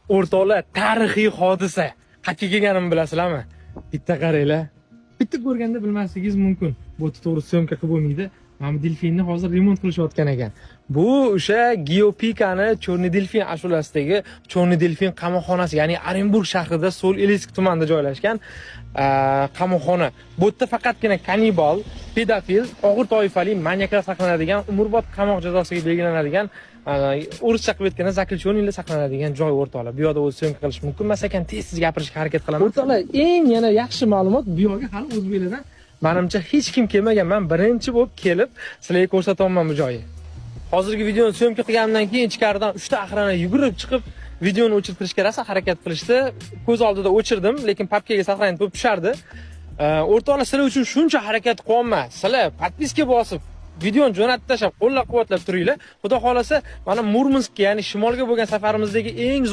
O'rtoqlar, tarixiy hodisa. Qayerga kelganimni bilasizlarmi? Bitta qaranglar. Bitta ko'rganda bilmasligingiz mumkin. Bu to'g'ri syomka qilib bo'lmaydi. Mana bu delfinni hozir remont qilishayotgan ekan. Bu o'sha Geopikani Chorniy delfin ashulasidagi Chorniy delfin qamoqxonasi, ya'ni Orenburg shahrida Sol-Ilinsk tumanida joylashgan qamoqxona. Bu yerda faqatgina kannibal, pedofil, og'ir toifali manyaklar saqlanadigan, umrbod qamoq jazosiga belgilanadigan, o'rischa qilib aytganda zaklechoniylar saqlanadigan joy o'rtoqlar. Bu yerda o'z syomka qilish mumkin emas ekan, tez gapirishga harakat qilaman. O'rtoqlar, eng yana yaxshi ma'lumot bu yerga hali o'zbeklardan menimcha hech kim kelmagan. Men birinchi bo'lib kelib sizlarga ko'rsataman bu joyni. Hozirgi videoni syomka qilganimdan keyin ichkaridan 3 ta охрана yugurib chiqib videoni o'chirtirishga rosa harakat qilishdi. Ko'z oldida o'chirdim, lekin papkaga saqlanib bo'lib tushardi. O'rtoqlar, sizlar uchun shuncha harakat qilyapman. Sizlar podpiska bosib, videoni jo'natib tashlab, qo'llab-quvvatlab turinglar. Xudo xolasa, mana Murmanskka, ya'ni shimolga bo'lgan safarimizdagi eng